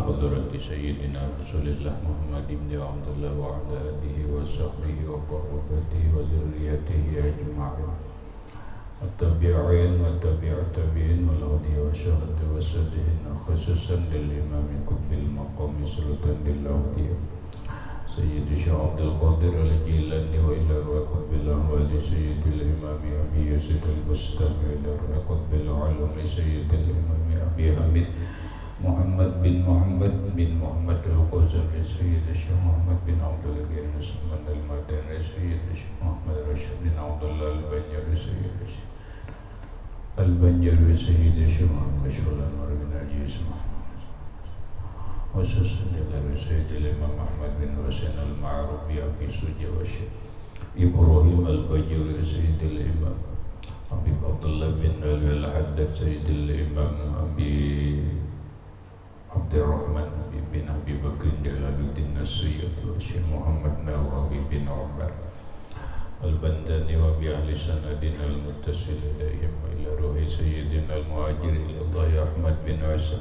حضرة سيدنا رسول الله محمد بن عبد الله وعلى آله وصحبه وقرابته وذريته أجمعين التابعين وتابع التابعين والهدي والشهد والسادين خصوصا للإمام قطب المقام سلطان الأودية سيد الشيخ عبد القادر الجيلاني وإلى الرقب الأهوال سيد الإمام أبي يزيد البستامي وإلى الرقب العلم سيد الإمام أبي حميد محمد بن محمد القزمي سيد الشيخ محمد بن عبد الغني عثمان المدني سيد الشيخ محمد رشيد بن عبد الله البنجري سيد الشيخ البنجري سيد الشيخ محمد شولان بن عجيز خصوصا إلى سيد الإمام أحمد بن حسين المعروف بأبي سجى والشيخ إبراهيم البنجري سيد الإمام أبي عبد الله بن علي الحدث سيد الإمام أبي عبد الرحمن بن أبي بكر جلال الدين السيد والشيخ محمد نووي بن عمر البنداني وأبي أهل سندنا المتصل إليهم وإلى روح سيدنا المهاجر إلى الله أحمد بن عيسى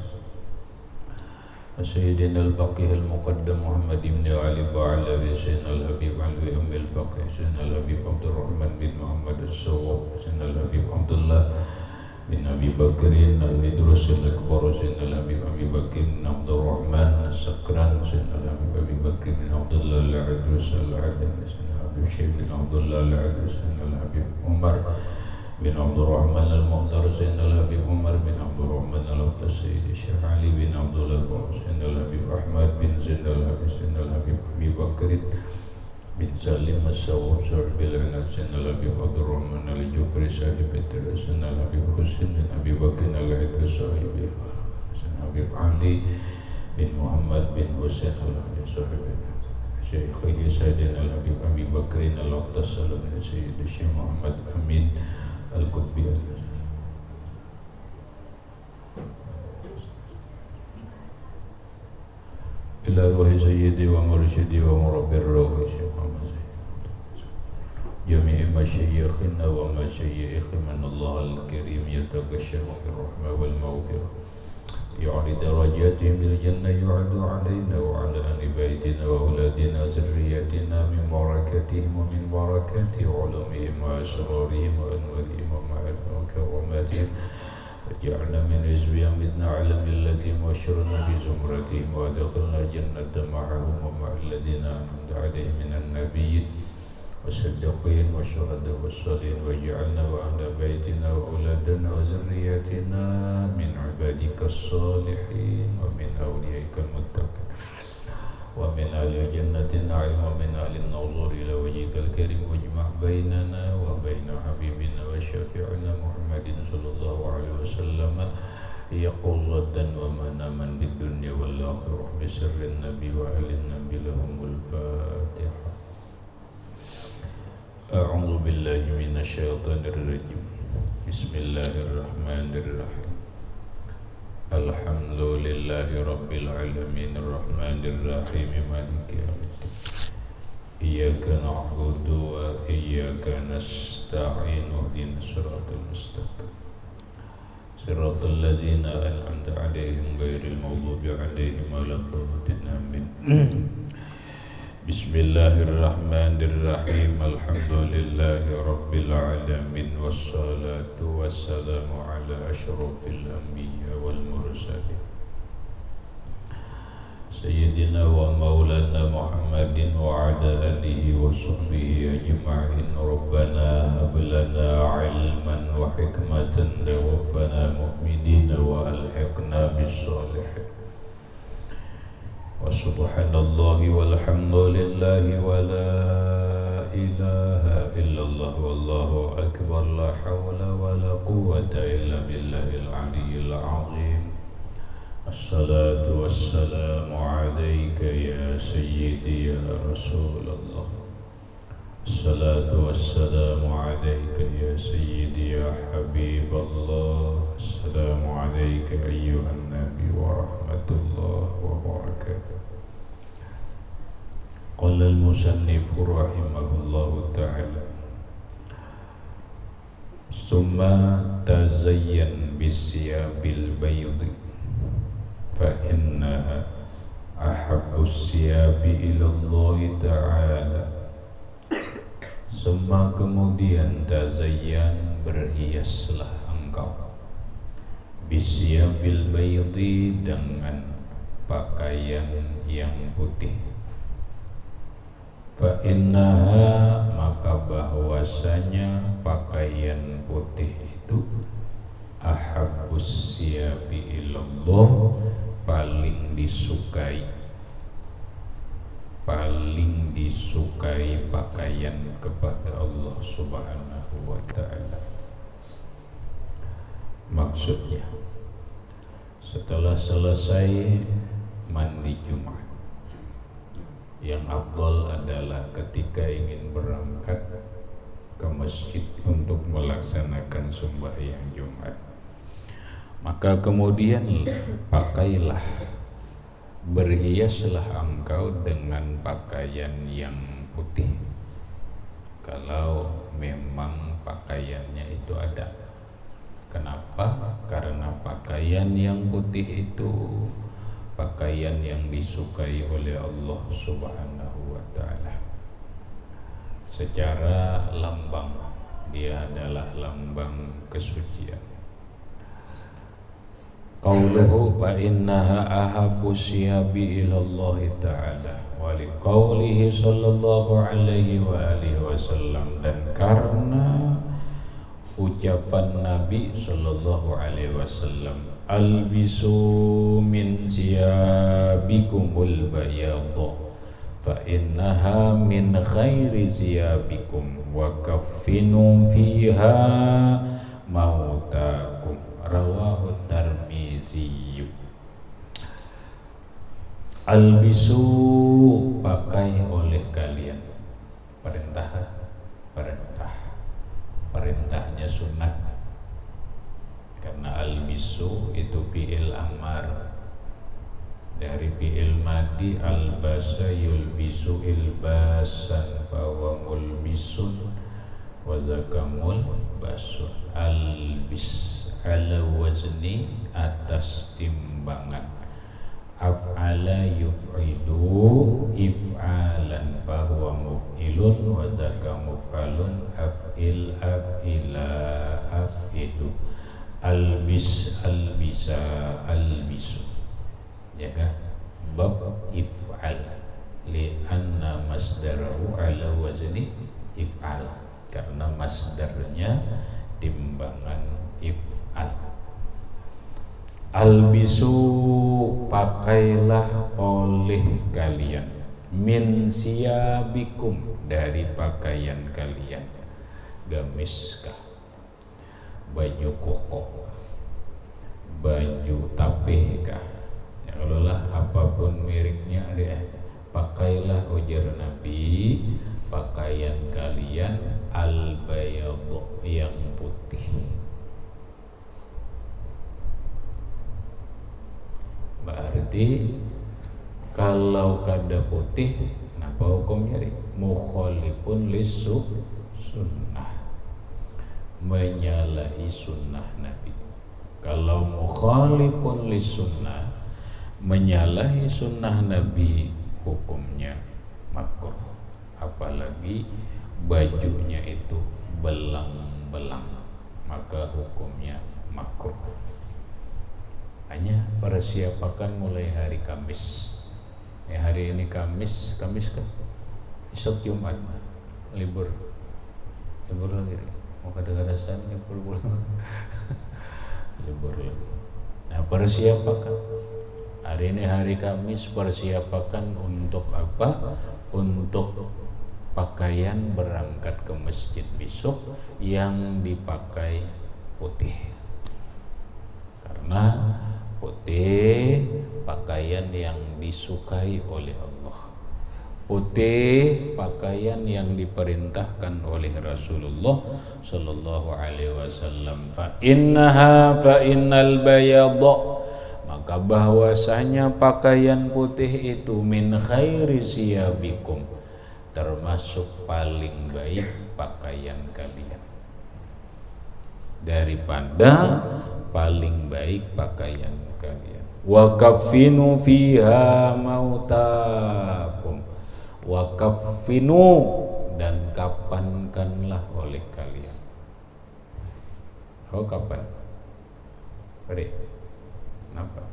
سيدنا الفقيه المقدم محمد بن علي بعلوي سيدنا الحبيب علوي أم الفقيه سيدنا الحبيب عبد الرحمن بن محمد الصواب سيدنا الحبيب عبد الله بن أبي بكر الإدرس الأكبر سيدنا الحبيب أبي بكر بن عبد الرحمن السكران سيدنا الحبيب أبي بكر بن عبد الله العدوس العدني سيدنا الحبيب شيخ بن عبد الله العدوس سيدنا الحبيب عمر بن عبد الرحمن المقدر سيدنا الحبيب عمر بن عبد الرحمن الأبطال سيد الشيخ علي بن عبد الله سيدنا الحبيب أحمد بن سيدنا الحبيب أبي بكر بن سالم السواب صاحب العناد سيدنا الحبيب عبد الرحمن الجبري صاحب الدرس سيدنا الحبيب حسين بن أبي بكر العدل صاحب سيدنا الحبيب علي بن محمد بن حسين الحبيب صاحب شيخي سيدنا الحبيب أبي بكر الأبطال سيد الشيخ محمد أمين القطبي إلى روح سيدي ومرشدي ومربي الروح شيخ محمد جميع مشايخنا ومشايخ من الله الكريم يتبشر بالرحمة والمغفرة يعلي درجاتهم بالجنة يعد علينا وعلى أهل بيتنا وأولادنا ذريتنا من بركاتهم ومن بركات علومهم وأسرارهم وأنوارهم وكراماتهم وجعلنا من حزبهم إذ نعلم التي واشرنا بزمرتهم وأدخلنا الجنة معهم ومع الذين أنعمت عليهم من النبيين والصديقين والشهداء والصالحين واجعلنا وأهل بيتنا وأولادنا وذريتنا من عبادك الصالحين ومن أوليائك المتقين ومن أهل الجنة النعيم ومن أهل النظر إلى وجهك الكريم واجمع بيننا وبين حبيبنا وشفيعنا محمد صلى الله عليه وسلم يقظة ومناما بالدنيا والآخرة بسر النبي وأهل النبي لهم الفاتحة. أعوذ بالله من الشيطان الرجيم. بسم الله الرحمن الرحيم. الحمد لله رب العالمين الرحمن الرحيم مالك يوم الدين. إياك نعبد وإياك نستعين اهدنا الصراط المستقيم صراط الذين أنعمت عليهم غير المغضوب عليهم ولا الضالين آمين. بسم الله الرحمن الرحيم. الحمد لله رب العالمين والصلاة والسلام على أشرف الأنبياء والمرسلين سيدنا ومولانا محمد وعلى آله وصحبه أجمعين. ربنا هب لنا علما وحكمة ووفنا مؤمنين وألحقنا بالصالحين. وسبحان الله والحمد لله ولا إله إلا الله والله أكبر لا حول ولا قوة إلا بالله العلي العظيم. الصلاة والسلام عليك يا سيدي يا رسول الله. الصلاة والسلام عليك يا سيدي يا حبيب الله. السلام عليك أيها النبي ورحمة الله وبركاته. قال المصنف رحمه الله تعالى: ثم تزين بالثياب البيض فإنها ahabbus siyabi ilallahi ta'ala. Summa kemudian tazayyan, berhiaslah engkau, bisyabil baydi, dengan pakaian yang putih. Fa innaha, maka bahwasanya pakaian putih itu ahabbus siyabi ilallah, paling disukai, paling disukai pakaian kepada Allah Subhanahu wa ta'ala. Maksudnya, setelah selesai mandi Jumat, yang afdal adalah ketika ingin berangkat ke masjid untuk melaksanakan sembahyang Jumat, maka kemudian pakailah, berhiaslah engkau dengan pakaian yang putih, kalau memang pakaiannya itu ada. Kenapa? Karena pakaian yang putih itu pakaian yang disukai oleh Allah Subhanahu wa ta'ala. Secara lambang, dia adalah lambang kesucian. Qauluhu fa innaha ahabbu siyabi ilallahi ta'ala, wa liqaulihi sallallahu alaihi wa alihi wasallam, dan karena ucapan Nabi sallallahu alaihi wasallam, albisu min siyabikumul bayadha fa innaha min khairi siyabikum wa kaffinu fiha mautakum, rawahu Tirmizi. Albisu, pakai oleh kalian, perintah, perintahnya sunat, karena albisu itu fi'il amar, dari fi'il madi albasa yulbisu ilbasan, bahwa mulbisun wa zakamul basun. Albis ala wazni, atas timbangan, af'ala yuf'ilu if'alan, bahwa muf'ilun wa zaka muf'alun, af'il af'ila af'ilu. Albis albisa albisu, ya kan? Bab if'al, li'anna masdarahu ala wazni if'al, karena masdarnya timbangan if'al. Albisu, pakailah oleh kalian, min siyabikum, dari pakaian kalian, gamiskah, baju koko, baju tapeh kah, ya kalau lah apapun mereknya dia, pakailah, ujar Nabi, pakaian kalian al-bayadh, yang putih. Berarti kalau kada putih, napa hukumnya? Mukhalifun lis-sunnah, menyalahi sunnah Nabi. Kalau mukhalifun lis-sunnah, menyalahi sunnah Nabi, hukumnya makruh. Apalagi bajunya itu belang-belang, maka hukumnya makruh. Hanya persiapakan mulai hari Kamis. Ya, hari ini Kamis kan? Esok Jumat, libur lagi. Mau kadang-kadang libur pulang. Libur lagi. Nah, persiapakan. Hari ini hari Kamis, persiapakan untuk apa? Untuk pakaian berangkat ke masjid besok yang dipakai putih. Karena putih pakaian yang disukai oleh Allah, putih pakaian yang diperintahkan oleh Rasulullah sallallahu alaihi wasallam. Fa innal bayadha, maka bahwasanya pakaian putih itu min khairi siyabikum, termasuk paling baik pakaian kalian, daripada paling baik pakaian kalian. wa kaffinu fiha mautakum, wa kaffinu dan kapankanlah oleh kalian. Oh kapan? Beri. Kenapa?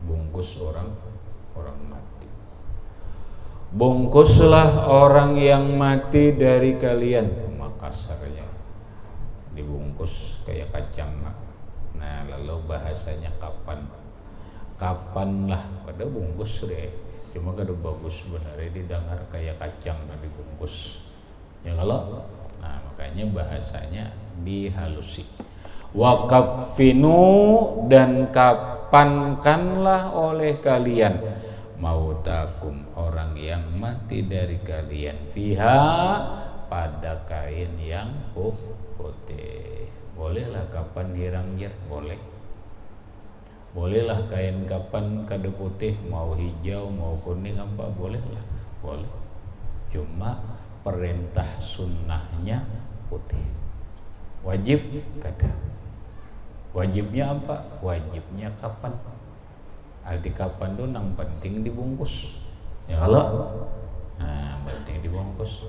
Bungkus orang mati. Bungkuslah orang yang mati dari kalian. Makasarnya dibungkus kayak kacang. Nah lalu bahasanya kapan? Kapanlah pada bungkus deh. Cuma kada bagus sebenarnya didengar kayak kacang dibungkus. Ya kalau, nah makanya bahasanya dihalusi. Wa kaffinu dan kapankanlah oleh kalian mautakum orang yang mati dari kalian fiha pada kain yang putih. Bolehlah kapan hirangnya, boleh. Bolehlah kain kapan kada putih, mau hijau mau kuning apa bolehlah, boleh. Cuma perintah sunnahnya putih. Wajib kada. Wajibnya apa? Wajibnya kapan? Arti kapan tuh nang penting dibungkus. Ya kalau, nah penting dibungkus.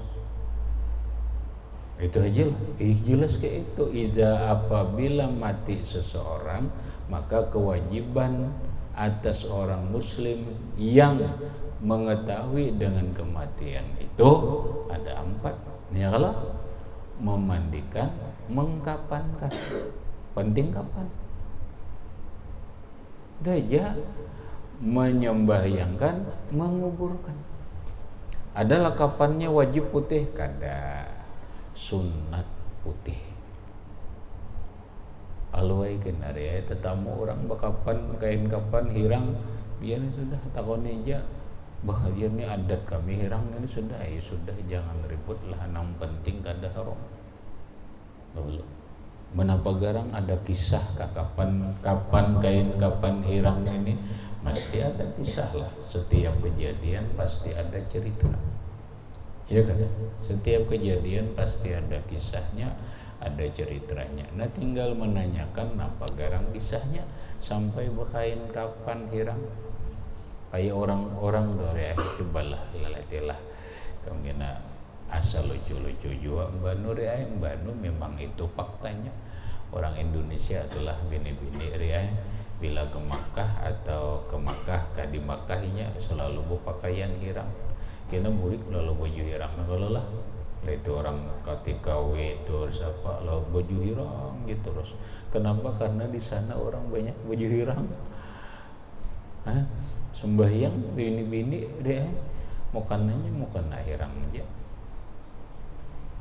Itu aja lah. Jelas kayak itu. Iza apabila mati seseorang, maka kewajiban atas orang muslim yang mengetahui dengan kematian itu ada 4. Ya kalau, memandikan, mengkapankan. Penting kapan? Daja menyembahyangkan, menguburkan. Adalah kapannya wajib putih? Kada. Sunat putih. Alwai kenari tetamu orang bakapan kain kapan hirang biar sudah takon aja bahagia ini adat kami hirang ini sudah sudah jangan ribut lah nang penting kada haram. Lalu menapa garang ada kisah kapan kain kapan hirang ini pasti ada kisah lah. Setiap kejadian pasti ada cerita. Ya kan? Setiap kejadian pasti ada kisahnya, ada ceritanya. Nah tinggal menanyakan apa garang kisahnya sampai bekain kapan hirang. Kayak orang-orang dari cobalah lalatilah kemungkinan asal lucu-lucu juga Mbak Nur ya. Mbak Nur memang itu faktanya. Orang Indonesia adalah bini-bini ya. Bila ke Makkah atau ke Makkah di Makkahnya selalu berpakaian hirang. Kena murid lalu baju hirang kalau lah itu orang ketika terus apa lalu baju hirang gitu terus. Kenapa? Karena di sana orang banyak baju hirang. Sembahyang bini-bini deh mau kena hirang aja.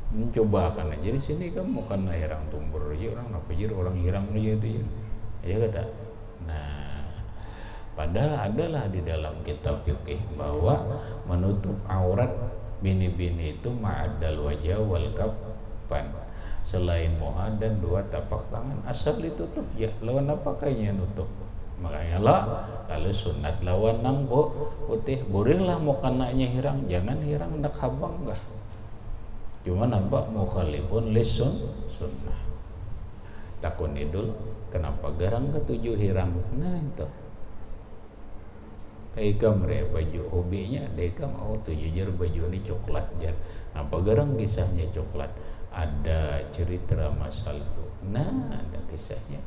Mencoba akan aja di sini kan mau kena hirang tumbur aja orang apa aja orang hirang aja itu ya kata. Nah padahal adalah di dalam kitab fikih bahwa menutup aurat bini-bini itu ma'adal wajah wal kafan, selain moha dan 2 tapak tangan asal ditutup ya. Lawan apa kayaknya nutup? Makanya lah lalu sunat lawan nang putih bolehlah mau kananya hirang, jangan hirang nak habang enggak. Cuma nampak mukhalifun lisun sunnah. Takun idul kenapa garang ketujuh hirang? Nah itu Eka mereka baju hobinya, mereka mau tuh jujur baju ini coklat jar. Apa garang kisahnya coklat? Ada cerita masa lalu. Nah ada kisahnya.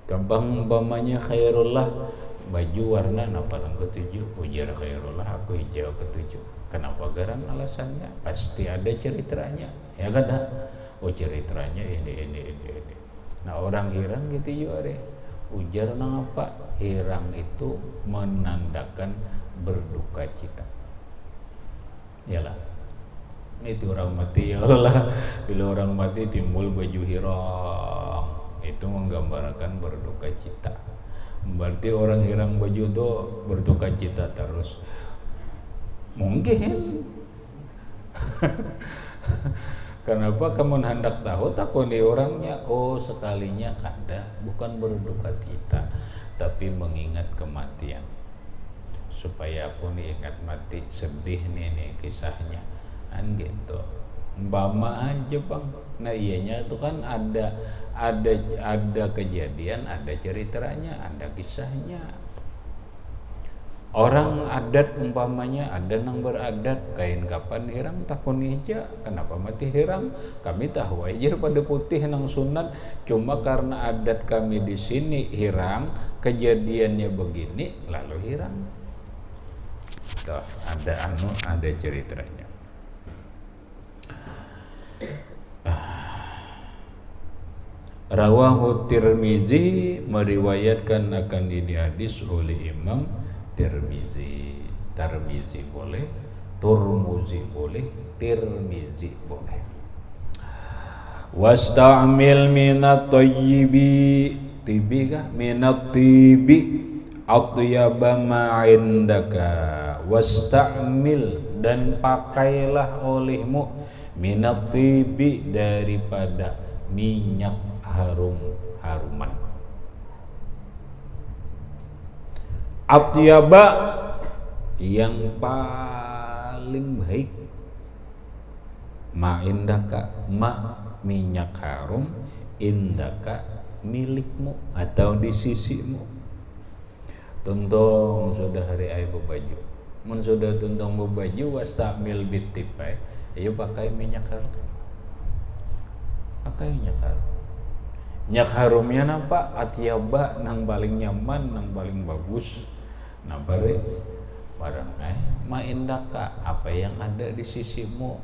Gampang bamanya khairullah baju warna napa yang ketujuh? Ujar khairullah aku hijau ketujuh. Kenapa garang alasannya? Pasti ada ceritanya. Ya kada? Oh ceritanya ini. Nah orang hirang gitu juga deh. Ujar nang apa? Hirang itu menandakan berduka cita. Yalah. Itu orang mati ya Allah. Bila orang mati timbul baju hirang, itu menggambarkan berduka cita. Berarti orang hirang baju itu berduka cita terus. Mungkin. Kenapa kamu hendak tahu takoni orangnya? Oh sekalinya kada, bukan berduka cita, tapi mengingat kematian. Supaya aku nih ingat mati, sedih nih kisahnya, kan gitu. umpama aja bang. Nah iyanya itu kan ada kejadian, ada ceritanya, ada kisahnya. Orang adat umpamanya ada nang beradat kain kapan hirang takun aja kenapa mati hirang, kami tahu aja pada putih nang sunat, cuma karena adat kami di sini hirang, kejadiannya begini lalu hirang. Tuh, ada ceritanya. Rawahu Tirmizi, meriwayatkan akan ini hadis oleh Imam Tirmizi. Tirmizi boleh, Turmuzi boleh, Tirmizi boleh. Wasta'mil minat thayyibi, tibi kah? Minat tibi atyaba ma indaka. Wasta'mil, dan pakailah olehmu minat tibi, daripada minyak haruman. Atyaba, yang paling baik. Ma indaka, minyak harum, indaka milikmu atau di sisimu. Tuntung sudah hari ayah berbaju, mun sudah tuntung berbaju wastamil bitipai, ayo pakai minyak harum. Pakai minyak harum. Minyak harumnya napa? Atyaba, nang paling nyaman, nang paling bagus. Nah barang maindaka, apa yang ada di sisimu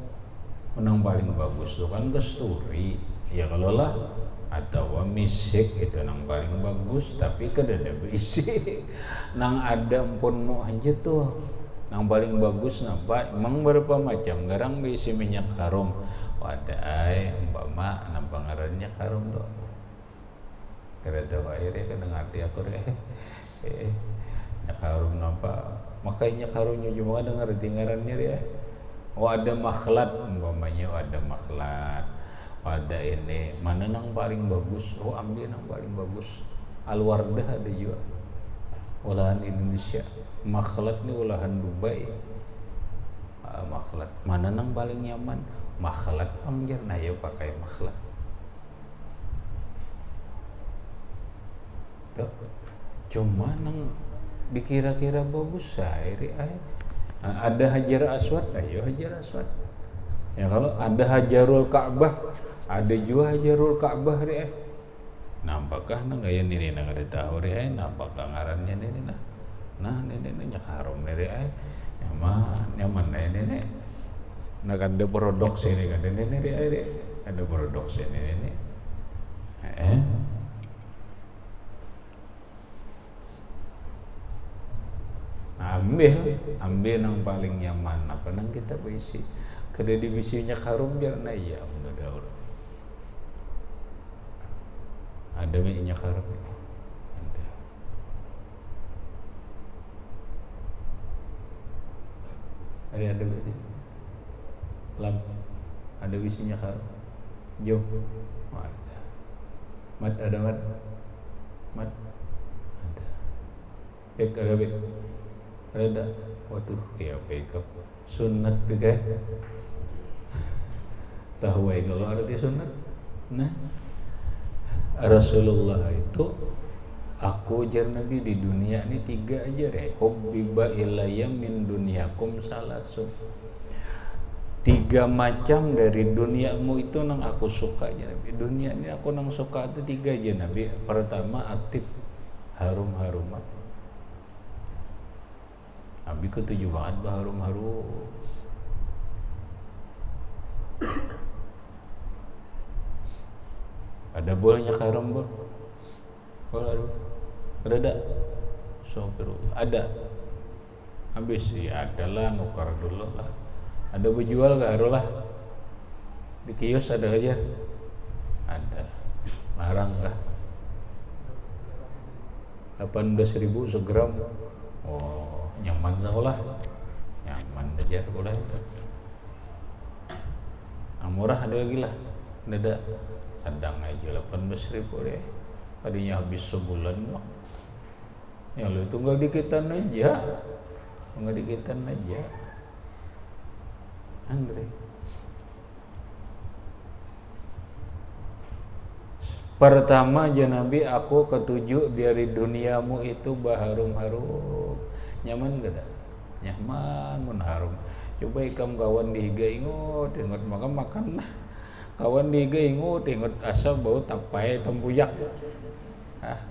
menang paling bagus itu kan kesturi ya kalau lah, atau misik itu nang paling bagus tapi kedada berisi nang ada pun mau aja tuh nang paling bagus napa emang berapa macam garang berisi minyak harum wadai umpama nang pangarannya harum tuh kereta airnya kan ngerti aku deh minyak harum napa makanya harumnya cuma ada ngerti ngarannya ya. Oh ada makhlat umpamanya, ada makhlat, ada ini mana nang paling bagus, oh ambil nang paling bagus. Al-Wardah ada juga olahan Indonesia, makhlat ini olahan Dubai. Makhlat mana nang paling nyaman, makhlat panggil, nah ya pakai makhlat tuh. Cuma nang dikira-kira bagus sehari ada Hajar Aswad, ayo Hajar Aswad. Ya kalau ada Hajarul Ka'bah, ada juga Hajarul Ka'bah deh. Nampakah nang gaya ini nang ada tahu deh, nampakah ngarannya ini nah. Nah ini nyak harum deh nyaman ini. Nah ada produksi ini kan ini deh, ada produksi ini. Ambil yang paling nyaman apa nang kita bisi kada dibisinya harum jar na iya enggak ada minyak harum ada bisi lam ada bisinya harum jauh mat ada mat ada ada waduh ya backup sunat juga tahu kalau arti sunat. Nah Rasulullah itu aku jar Nabi di dunia ini 3 aja deh, hubbiba ilayya min dunyakum salasun, 3 macam dari duniamu itu nang aku suka aja Nabi. Dunia ini aku nang suka itu 3 aja Nabi. Pertama atib, harum-haruman. Nabi ketujuh banget harum-harum. Ada bolanya harum bol? Bol ada? Astagfirullah. Ada. Habis ya adalah nukar dulu lah. Ada berjual gak lah? Di kios ada aja. Ada. Larang kah? 18.000 segram. Oh. Nyaman lah, nyaman aja boleh itu. Murah ada lagi lah, ada sedang aja 18.000 deh. Tadinya habis sebulan mah. Ya lu tinggal dikitan aja, Andre. Pertama aja Nabi, aku ketujuh dari duniamu itu baharum-harum. Nyaman gak dah? Nyaman mun harum. Coba ikam kawan dihiga ingut makan lah. Kawan dihiga ingut asa bau tapai tempuyak.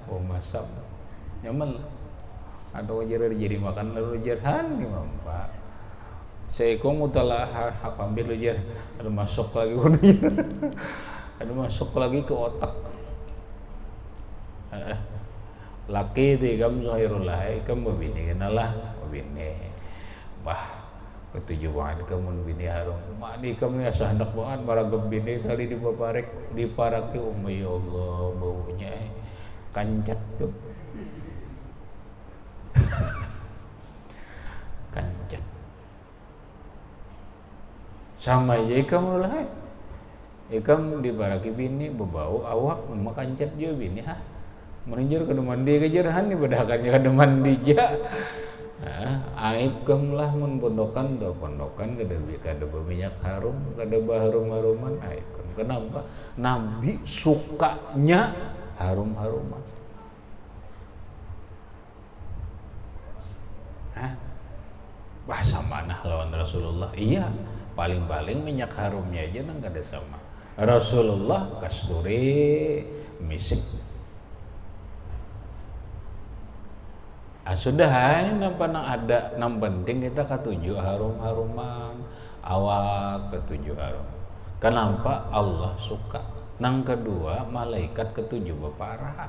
Bau masam. Nyaman lah. Ada wajar jadi makan lalu jarhan gimana Pak? Saya kamu telah hak ambil aja, ada masuk lagi ada masuk lagi ke otak. Laki itu kamu zahirullah, kamu bini kenalah bini. Bah ketujuh banget kamu bini harum. Mak di kamu ya sahandak banget maragam bini tadi di baparek di paraki ya Allah baunya kancat tuh. Kancat. Sama aja ikam lah. Ikam dibaraki bini berbau awak makan cat juga bini menunjuk ke mandi kejarahan nih badakannya ke mandi ja. Aib kam lah mun pondokan kada berminyak harum kada baharum-haruman aib kam. Kenapa? Nabi sukanya harum-haruman. Bahasa mana lawan Rasulullah? Iya, paling-paling minyak harumnya aja nang kada sama. Rasulullah kasturi misik. Sudah nampak nang ada nang penting kita ketujuh harum-haruman awak ketujuh harum. Kenapa Allah suka? Nang kedua malaikat ketujuh beparah.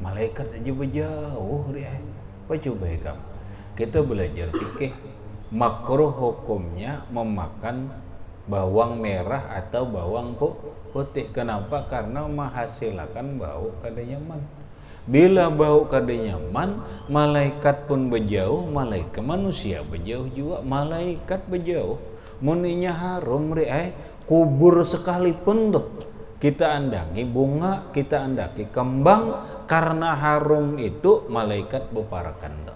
Malaikat aja berjauh dia. Apa coba kamu? Kita belajar fikih makruh hukumnya memakan bawang merah atau bawang putih. Kenapa? Karena menghasilkan bau kada nyaman. Bila bau kada nyaman, malaikat pun berjauh, malaikat manusia berjauh juga, malaikat berjauh. Muninya harum kubur sekalipun tuh. Kita andangi bunga, kita andaki kembang, karena harum itu malaikat beparakan.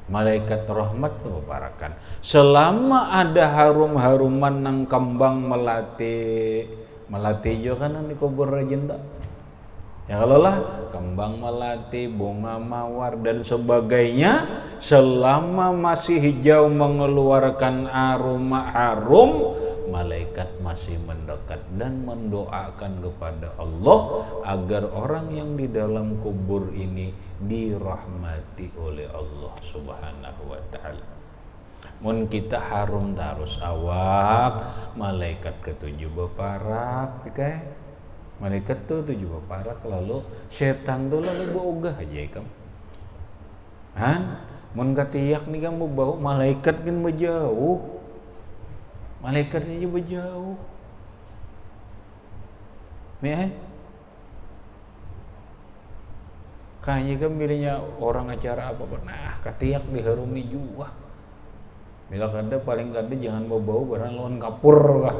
Malaikat rahmat beparakan. Selama ada harum-haruman nang kembang melati juga kan di kubur rajin tak? Ya kalau lah kembang melati, bunga mawar dan sebagainya, selama masih hijau mengeluarkan aroma harum, malaikat masih mendekat dan mendoakan kepada Allah agar orang yang di dalam kubur ini dirahmati oleh Allah Subhanahu wa taala. Mun kita harum terus awak, malaikat ketujuh beparak, malaikat tuh tujuh beparak, lalu setan tuh lalu boga aja ikam. Mun katiyak nih kamu bau malaikat kan berjauh. Malaikatnya juga berjauh. Kayaknya kan milihnya orang acara apa? Nah, katiak diharumi juga. Bila kada paling kada jangan bau barang lawan kapur kah.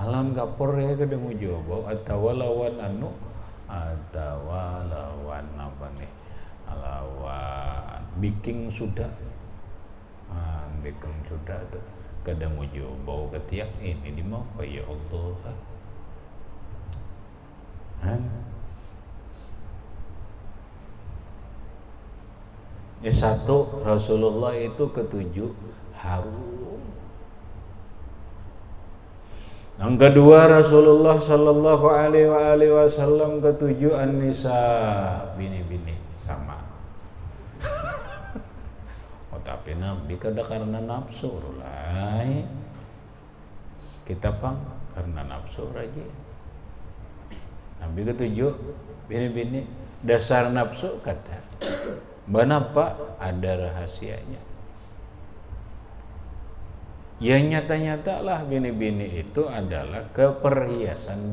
Lawan kapur ya kada mau jauh bau atau lawan apa nih? Lawan biking sudah. Biking sudah tuh. Kada mau jauh bau ketiak ini di mau ya Allah. Satu Rasulullah itu ketujuh harum. Yang kedua Rasulullah sallallahu alaihi wasallam ketujuh an-nisa, bini-bini sama. Tapi Nabi kada karena nafsu lah. Kita karena nafsu aja. Nabi ketujuh bini-bini dasar nafsu kada. Kenapa? Ada rahasianya. Yang nyata-nyata lah bini-bini itu adalah keperhiasan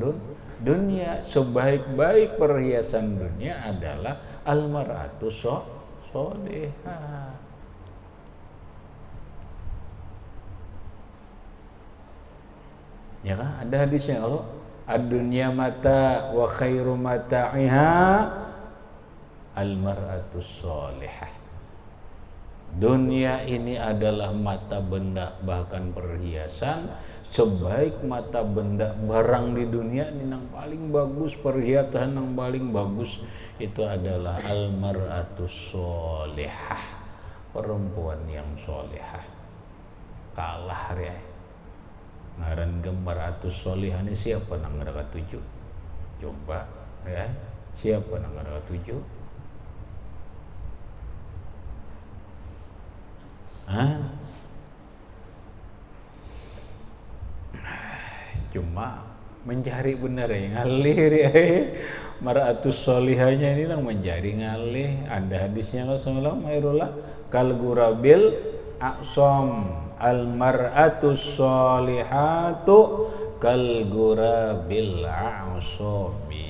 dunia. Sebaik-baik perhiasan dunia adalah al-mar'atu sholihah. Ya kan ada hadisnya Allah ad-dunya mata wa khairu mata'iha al-mar'atu sholihah. Dunia ini adalah mata benda bahkan perhiasan, sebaik mata benda barang di dunia ini yang paling bagus, perhiasan yang paling bagus itu adalah almar'atus sholihah, perempuan yang sholihah. Kalah ya ngaran gambar atus sholihah ini siapa nang ada ketujuh? Coba ya, siapa nang ada ketujuh? Cuma mencari benar ya, ngalir ya. Mar'atus sholihahnya ini nang mencari ngalih. Ada hadisnya Rasulullah mairullah kal gurabil aqsam, al mar'atus sholihatu kal gurabil aqsami.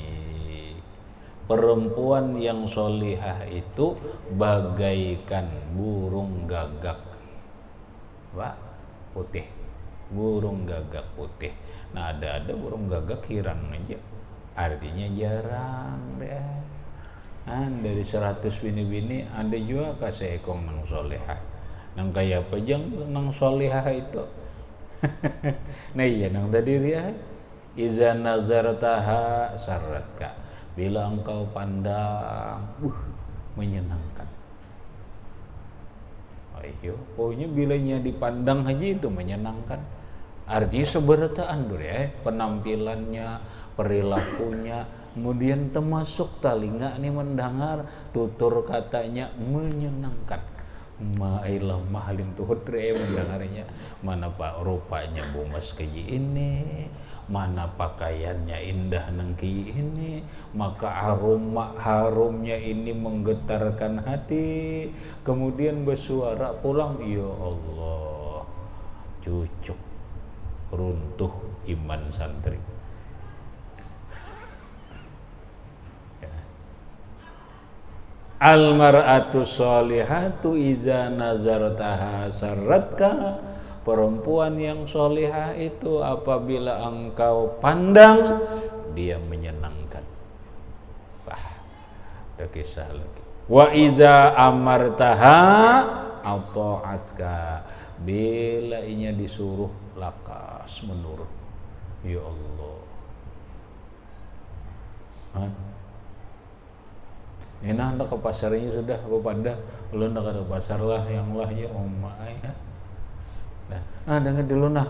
Perempuan yang sholihah itu bagaikan burung gagak, Pak, putih, burung gagak putih. Nah ada burung gagak hirang aja, artinya jarang deh. Dari 100 bini-bini ada juga kasih ekong nang solehah. Nang kaya apa jang nang solehah itu. Nah iya nang tadi dia iza nazartaha saratka, bila engkau pandang menyenangkan. Ayo, pokoknya bilanya dipandang haji itu menyenangkan. Artinya seberataan dulu ya, penampilannya, perilakunya, kemudian termasuk telinga nih mendengar tutur katanya menyenangkan. Mailah mahalin tuhut mendengarnya, mana pak rupanya bumas kayak ini, mana pakaiannya indah nengki ini, maka harumnya ini menggetarkan hati. Kemudian bersuara pulang, ya Allah, cucuk runtuh iman santri. Almar'atu sholihatu iza nazartaha sarratka, perempuan yang sholihah itu apabila engkau pandang dia menyenangkan. Ada kisah lagi. Wa iza amartaha ata'atka, bila inya disuruh lakas menurut. Ya Allah. Ini hendak ke pasarnya sudah kepada lu hendak ke pasar lah yang lah ya omai. Nah dengar dulu nah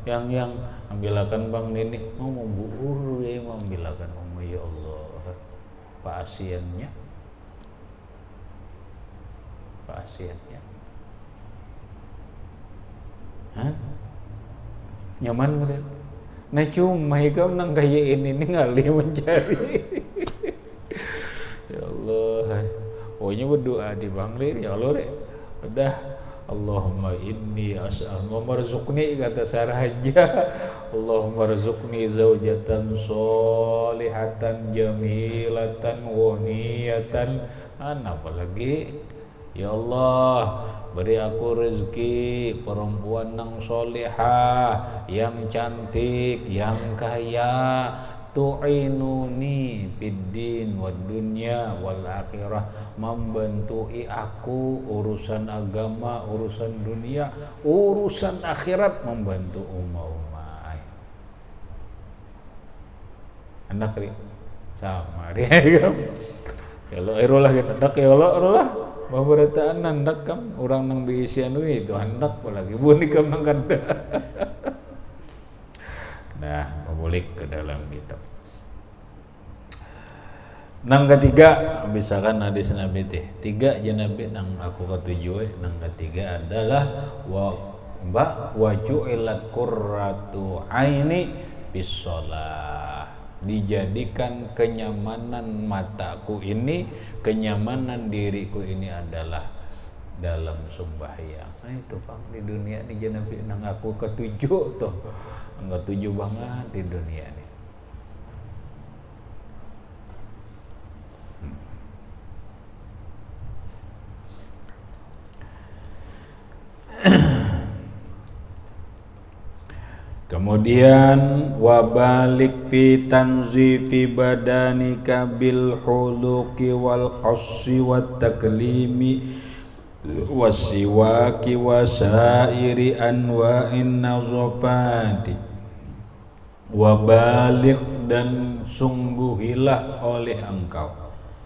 yang ambilakan bang Nini mau buur ya mau ambilakan ya Allah pasiennya nyaman mudah. Nah cuma ikam nang kaya ini ngali mencari. Ya Allah, pokoknya berdoa di bang Lir, ya Allah deh, udah Allahumma inni as'aluka marzuqni kata Sarah aja. Allahumma rzuqni zaujatan sholihatan jamilatan waniyatan. Apalagi ya Allah beri aku rezeki perempuan yang solihah, yang cantik, yang kaya, tu'inuni biddin wad dunya wal akhirah, membantu aku urusan agama, urusan dunia, urusan akhirat, membantu umat. Hendak sama dia kalau erolah kita hendak ya Allah babarataan hendak kam orang nang diisian itu hendak apalagi buni kam nang kada. Nah, membulik ke dalam kitab. Nang ketiga, misalkan hadis Nabi teh. Tiga je Nabi nang aku ketujuh nang ketiga adalah wa ju'ilat qurratu aini bis shalah. Dijadikan kenyamanan mataku ini, kenyamanan diriku ini adalah dalam sembahyang. Nah itu Bang di dunia ini je Nabi nang aku ketujuh tuh. Enggak tujuh banget di dunia ini. Kemudian wabalik fi tanzifi badanika bil huluki wal qassi wat taklimi wasiwaki wasairi anwa'in nazafati wabalik, dan sungguhilah oleh engkau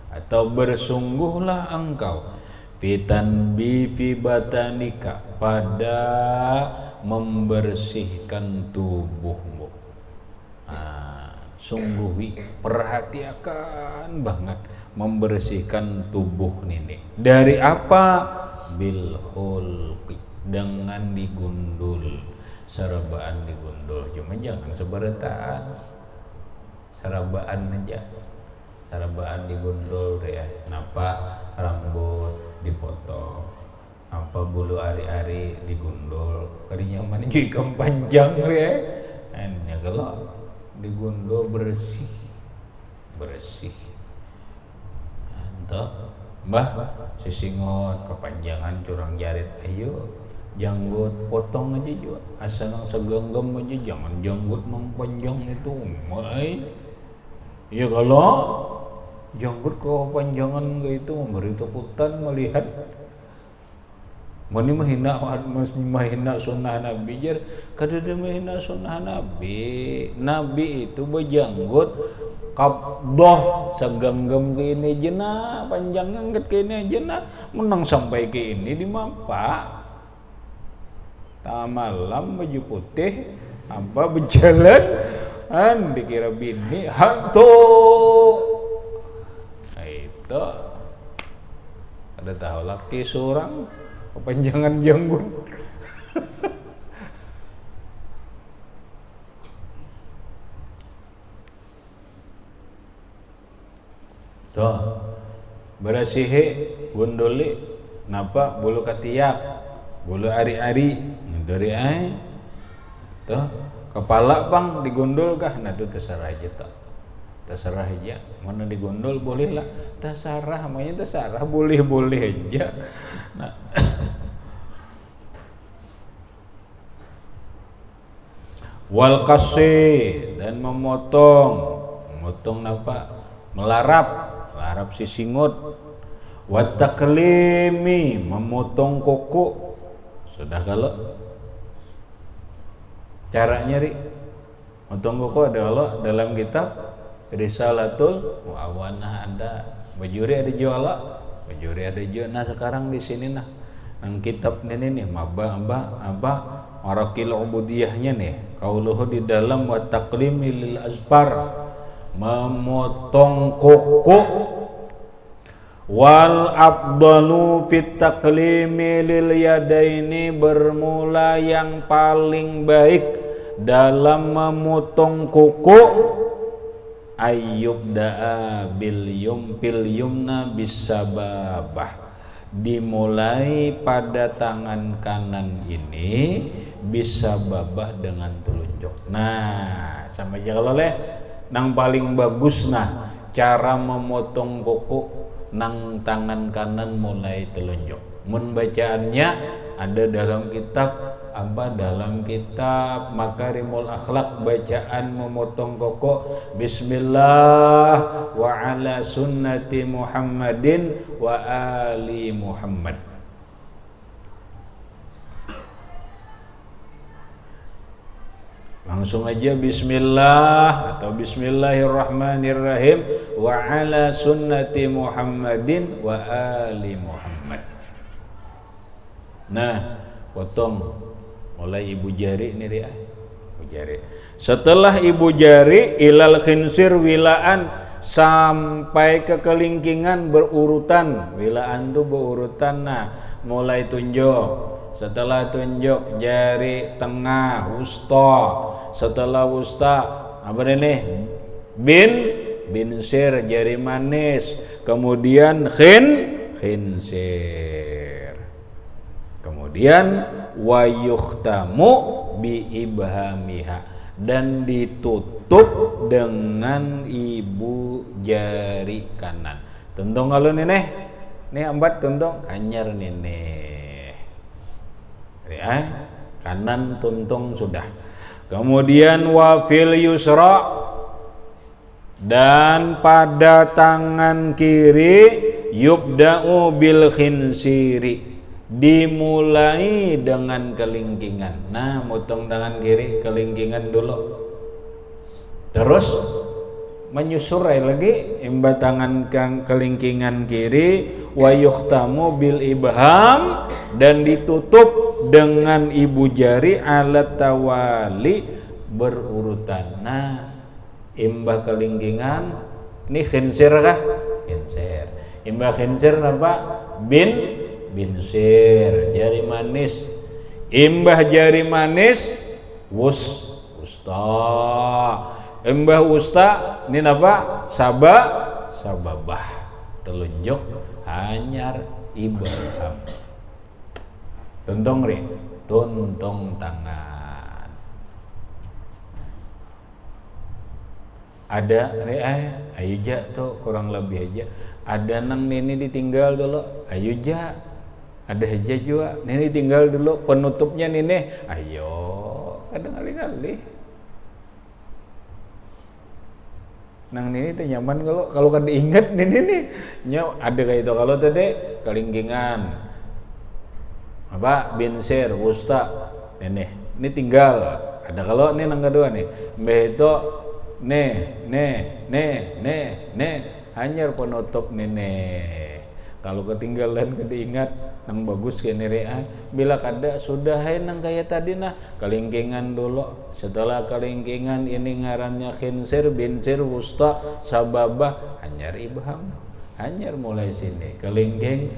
atau bersungguhlah engkau fitanbi fi batanika, pada membersihkan tubuhmu. Sungguhi, perhatikan banget membersihkan tubuh ini. Dari apa? Bil hulqi, dengan digundul. Sarabaan digundul, cuma jangan seberetaan. Sarabaan aja. Sarabaan digundul ya. Kenapa rambut dipotong? Apa bulu ari-ari digundul? Kadinya mana juga panjang ya. Hanya kalau digundul bersih. Entah, mbah sisingot kepanjangan curang jarit, ayo janggut potong aja juga, asal nang segenggam aja, jangan janggut nang panjang itu, mai. Ya kalau janggut kepanjangan itu memberi takutan melihat. Mani mahina sunnah Nabi jar, kadada mahina sunnah Nabi. Nabi itu berjanggut kabdoh segenggam ke ini jena, panjang angkat ke ini jena, menang sampai ke ini di mampa. Tengah malam baju putih, apa berjalan, dikira bini hantu. Nah, itu ada tahu laki seorang kepanjangan janggut. Tuh, berasihi gunduli, napa bulu ketiak, bulu ari-ari, dari ai. Tuh, kepala bang digundul kah? Nah itu terserah aja tak. Terserah aja, mana digundul boleh lah. Terserah, namanya terserah, boleh aja. Nah, wal qasi, dan memotong napa? Melarap sisingut. Wat taklimi, memotong kuku. Sudah kalau caranya ri motong kuku ada kalau dalam kitab Risalatul Mu'awanah ada, Bajuri ada jual, Nah sekarang di sini nah, yang kitab ini nih mabah Marakil Ubudiyahnya nih, kauluhu di dalam wa taqlimi lil azfar, memotong kuku. Wal afdalu fit taqlimi lil yadaini, bermula yang paling baik dalam memotong kuku ayyub da'a bil yumna bisababah, dimulai pada tangan kanan ini bisababah dengan telunjuk. Nah sama aja kalau nang paling bagus nah cara memotong kuku nang tangan kanan mulai telunjuk. Mun bacaannya ada dalam kitab dalam kitab Makarimul Akhlak, bacaan memotong kuku Bismillah wa ala sunnati Muhammadin wa ali Muhammad. Langsung aja bismillah atau bismillahirrahmanirrahim wa ala sunnati Muhammadin wa ali Muhammad. Nah, potong mulai ibu jari nih Ria. Ibu jari. Setelah ibu jari ilal khinsir wilaan, sampai ke kelingkingan berurutan. Wilaan tuh berurutan. Nah, mulai tunjuk. Setelah tunjuk jari tengah wusta, setelah wusta apa ini? Binsir jari manis, kemudian khinsir, kemudian wayuhtamu bi ibhamiha, dan ditutup dengan ibu jari kanan. Tuntung kalau nih ambat tuntung anyar nih. Ya, kanan tuntung sudah. Kemudian wafil yusra, dan pada tangan kiri yubda'u bil khinsiri, dimulai dengan kelingkingan. Nah, motong tangan kiri, kelingkingan dulu. Terus menyusurai lagi, imbah tangan kelingkingan kiri, wa yuhtamu bil ibham, dan ditutup dengan ibu jari alat tawali, berurutan. Nah, imbah kelingkingan ini khinsir kah? Khinsir. Imbah khinsir apa? Binsir, jari manis. Imbah jari manis wusta. Imbah wusta ini apa? Sababah. Telunjuk hanyar ibham. Tuntong ri, tuntong tangan. Ada ri ayo ja tuh kurang lebih aja. Ada nang nini ditinggal dulu, ayo ja. Ada aja juga, nini tinggal dulu, penutupnya nini, ayo. Kadang kali-kali. Nang nini tuh nyaman kalau kan diingat nini nih, ada kayak itu kalau tadi kelingkingan. Apa binsir wusta ini tinggal ada kalau ini nang kedua nih mbah itu hanyar penutup nih kalau ketinggalan diingat nang bagus kene rea bila kada sudah nang kayak tadi nah kelingkingan dulu setelah kelingkingan ini ngarannya khinsir binsir wusta sababah hanyar ibham hanyar mulai sini kelingking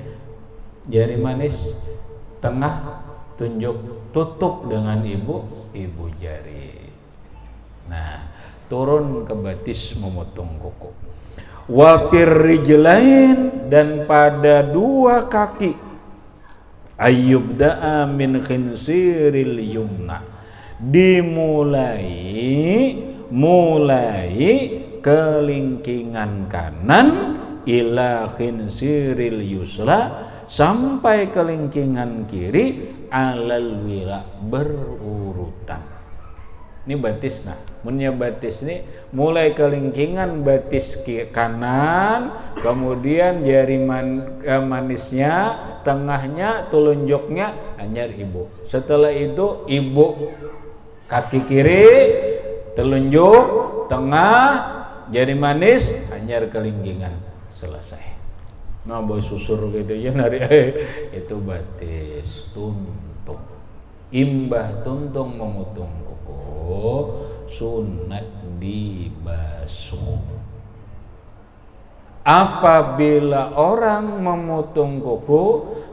jari manis tengah tunjuk tutup dengan ibu jari. Nah, turun ke batis memotong kuku. Wapir rijlain dan pada dua kaki. Ayyubda'a min khinsiril yumna. Mulai kelingkingan kanan ila khinsiril yusra sampai kelingkingan kiri alal wira berurutan. Ini batis nah. Munnya batis ini mulai kelingkingan batis kanan, kemudian jari manisnya, tengahnya, telunjuknya hanyar ibu. Setelah itu ibu kaki kiri, telunjuk, tengah, jari manis, hanyar kelingkingan. Selesai. Nah, boy susur gitu ya nari itu batis tuntung. Imbah tuntung memotong kuku sunat dibasuh. Apabila orang memotong kuku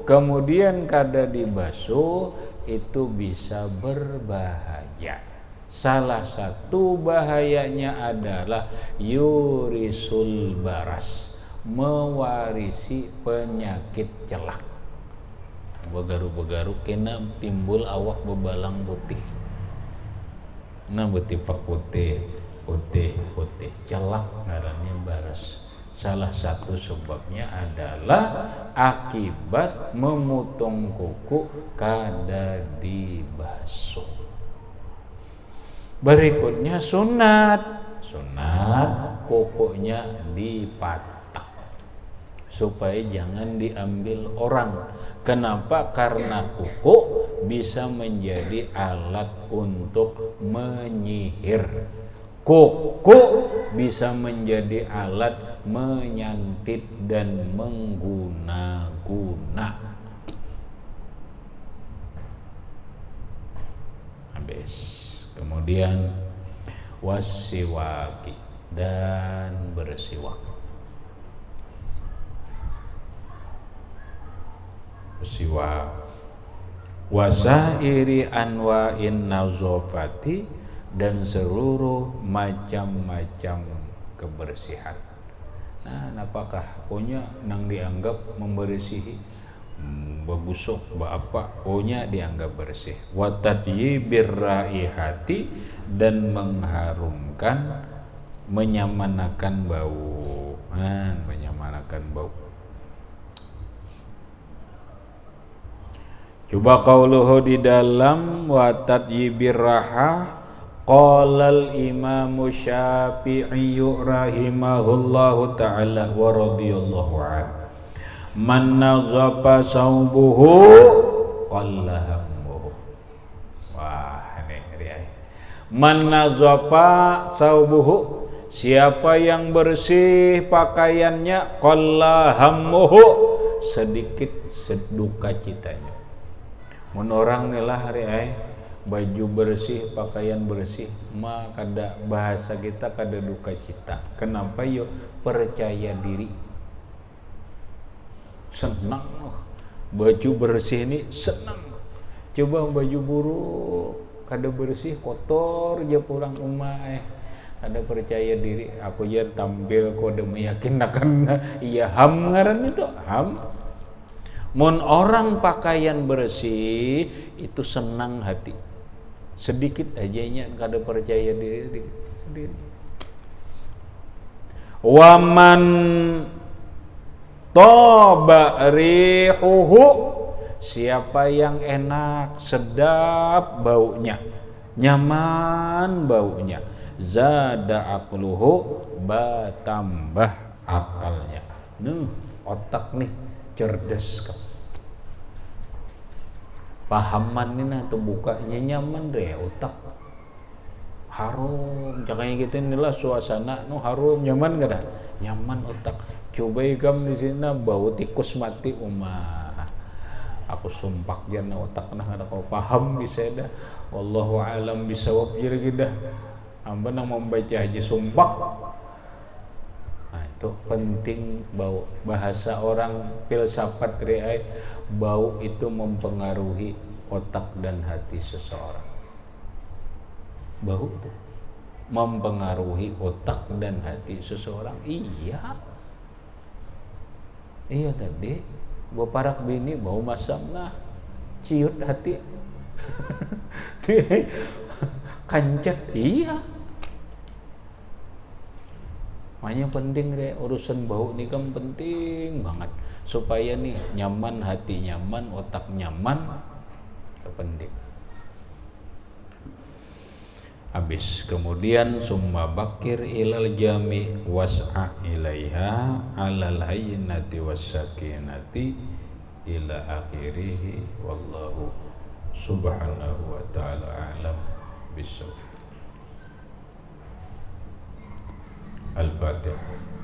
kemudian kada dibasuh itu bisa berbahaya. Salah satu bahayanya adalah yurisul baras, mewarisi penyakit celak. Begaru-begaru kena timbul awak bebalang putih. Nah betipak putih celak ngarannya baras. Salah satu sebabnya adalah akibat memotong kuku kada dibasuh. Berikutnya sunat kukunya dipatak supaya jangan diambil orang. Kenapa? Karena kuku bisa menjadi alat untuk menyihir. Kuku bisa menjadi alat menyantet dan mengguna-guna. Habis. Kemudian wasiwaki dan bersiwak. Bersiwak. Wasairi anwa'in nazofati dan seluruh macam-macam kebersihan. Nah, apakah punya nang dianggap membersihi babusuk apa punya dianggap bersih. Wa tatyibir raihati dan mengharumkan menyamanakan bau. Menyamanakan bau. Coba qauluhu di dalam wa tatyibir raha qala al-imam Syafi'i rahimahullahu ta'ala wa radhiyallahu anhu Man nazafa saubuhu qalla hammuhu. Wah, ini riai. Man nazafa saubuhu, siapa yang bersih pakaiannya, qalla hammuhu, sedikit seduka citanya. Mun orang nilah riai baju bersih, pakaian bersih, mah kada bahasa kita kada duka cita. Kenapa yo? Percaya diri, senang. Baju bersih ini senang. Coba baju buruk kada bersih, kotor aja pulang rumah, ada percaya diri. Aku jar tampil kode meyakinkan iya ham ngaran itu ham. Mun orang pakaian bersih itu senang hati. Sedikit ajanya kada percaya diri sendiri. Waman toba rihuhu, siapa yang enak, sedap baunya, nyaman baunya, zada aqluhu, bertambah akalnya. Otak nih cerdas kan. Pahaman ini atau bukanya nyaman deh otak. Harum, jangan gitu inilah suasana harum, nyaman gak dah? Nyaman otak. Coba ikam di sini bau tikus mati umah. Aku sumpah jana otak nah ada kau paham bisa dah. Wallahu alam bisawab jadi gitu. Amba nang membaca aja sumpah. Nah, itu penting bau. Bahasa orang filsafat riai, bau itu mempengaruhi otak dan hati seseorang. Bau itu mempengaruhi otak dan hati seseorang. Iya tadi gua parak bini bau masam nah ciut hati. Kancet iya. Makanya penting deh urusan bau ini kan penting banget supaya nih nyaman, hati nyaman, otak nyaman, itu penting. Habis kemudian summa bakir ilal jami was'a ilaiha alal hayyinati wassakinati ila akhirih wallahu subhanahu wa ta'ala a'lam bisawab. Al-Fatihah.